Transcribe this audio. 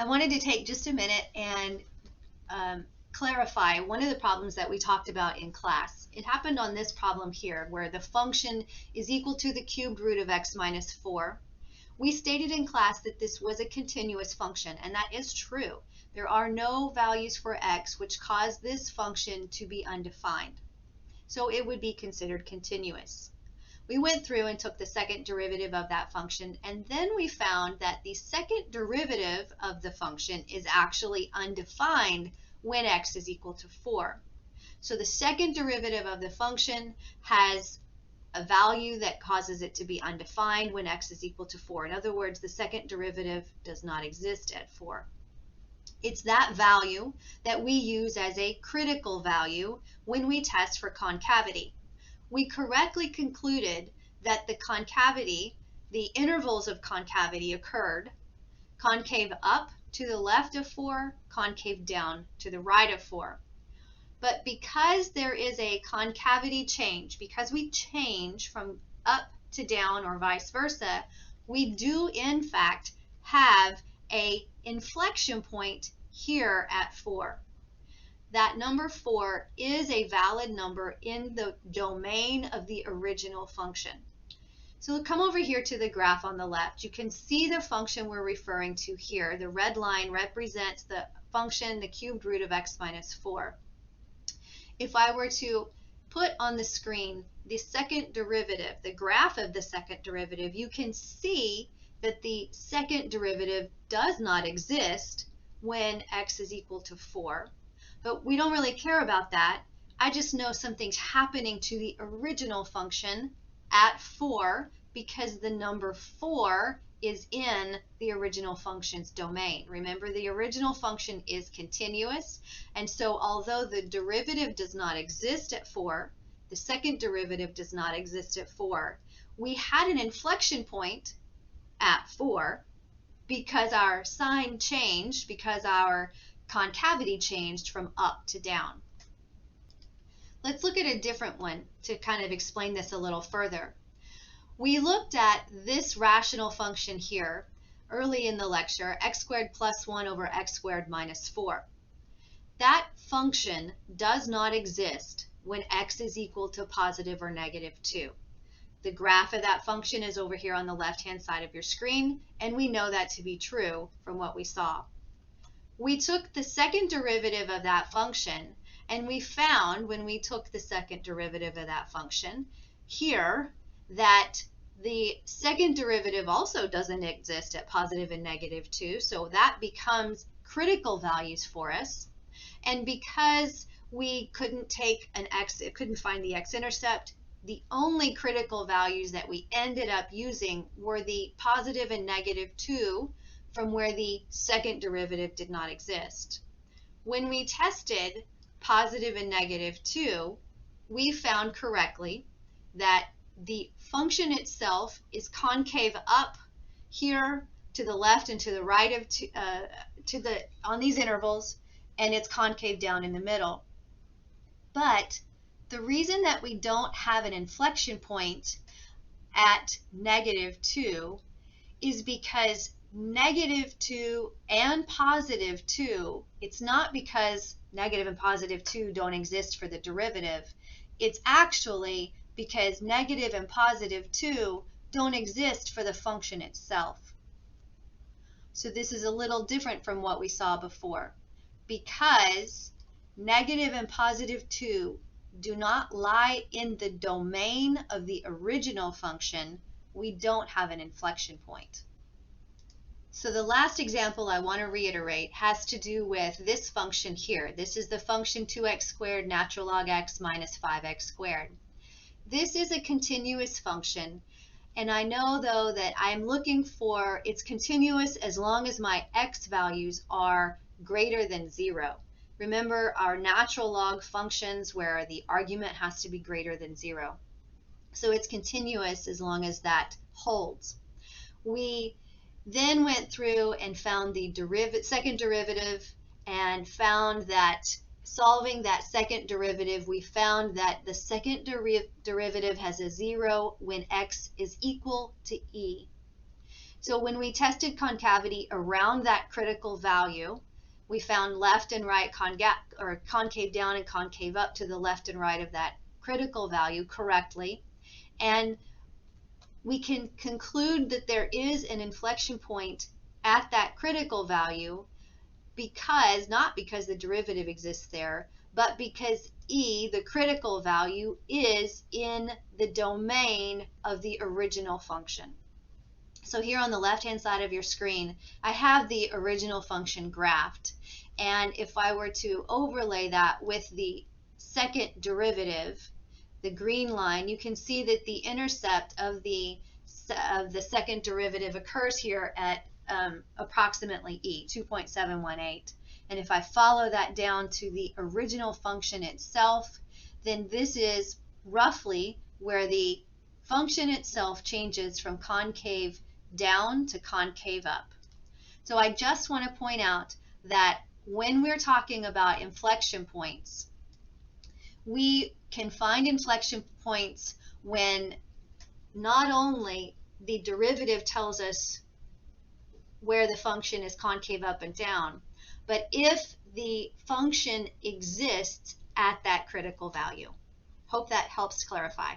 I wanted to take just a minute and clarify one of the problems that we talked about in class. It happened on this problem here, where the function is equal to the cubed root of x minus 4. We stated in class that this was a continuous function, and that is true. There are no values for x which cause this function to be undefined. So it would be considered continuous. We went through and took the second derivative of that function, and then we found that the second derivative of the function is actually undefined when x is equal to 4. So the second derivative of the function has a value that causes it to be undefined when x is equal to 4. In other words, the second derivative does not exist at 4. It's that value that we use as a critical value when we test for concavity. We correctly concluded that the concavity, the intervals of concavity occurred concave up to the left of 4, concave down to the right of 4. But because there is a concavity change, because we change from up to down or vice versa, we do in fact have an inflection point here at 4. That number 4 is a valid number in the domain of the original function. So come over here to the graph on the left. You can see the function we're referring to here. The red line represents the function, the cubed root of x minus 4. If I were to put on the screen the second derivative, the graph of the second derivative, you can see that the second derivative does not exist when x is equal to 4. But we don't really care about that. I just know something's happening to the original function at 4 because the number 4 is in the original function's domain. Remember, the original function is continuous, and so although the derivative does not exist at 4, the second derivative does not exist at 4, we had an inflection point at 4 because our sign changed, because our concavity changed from up to down. Let's look at a different one to kind of explain this a little further. We looked at this rational function here early in the lecture, x squared plus 1 over x squared minus 4. That function does not exist when x is equal to positive or negative 2. The graph of that function is over here on the left-hand side of your screen, and we know that to be true from what we saw. We took the second derivative of that function, and we found when we took the second derivative of that function here that the second derivative also doesn't exist at positive and negative 2, so that becomes critical values for us. And because we couldn't find the x-intercept, the only critical values that we ended up using were the positive and negative 2 from where the second derivative did not exist. When we tested positive and negative 2, we found correctly that the function itself is concave up here to the left and to the right of on these intervals, and it's concave down in the middle. But the reason that we don't have an inflection point at negative 2 is because negative 2 and positive 2, it's not because negative and positive 2 don't exist for the derivative. It's actually because negative and positive 2 don't exist for the function itself. So this is a little different from what we saw before. Because negative and positive 2 do not lie in the domain of the original function, we don't have an inflection point. So the last example I want to reiterate has to do with this function here. This is the function 2x squared natural log x minus 5x squared. This is a continuous function, and I know though that I'm looking for it's continuous as long as my x values are greater than 0. Remember our natural log functions where the argument has to be greater than 0. So it's continuous as long as that holds. We then went through and found the second derivative and found that solving that second derivative, we found that the second derivative has a 0 when x is equal to e. So when we tested concavity around that critical value, we found left and right concave down and concave up to the left and right of that critical value correctly. And we can conclude that there is an inflection point at that critical value not because the derivative exists there, but because E, the critical value, is in the domain of the original function. So here on the left-hand side of your screen, I have the original function graphed. And if I were to overlay that with the second derivative, the green line, you can see that the intercept of the second derivative occurs here at approximately E, 2.718. And if I follow that down to the original function itself, then this is roughly where the function itself changes from concave down to concave up. So I just want to point out that when we're talking about inflection points, we can find inflection points when not only the derivative tells us where the function is concave up and down, but if the function exists at that critical value. Hope that helps clarify.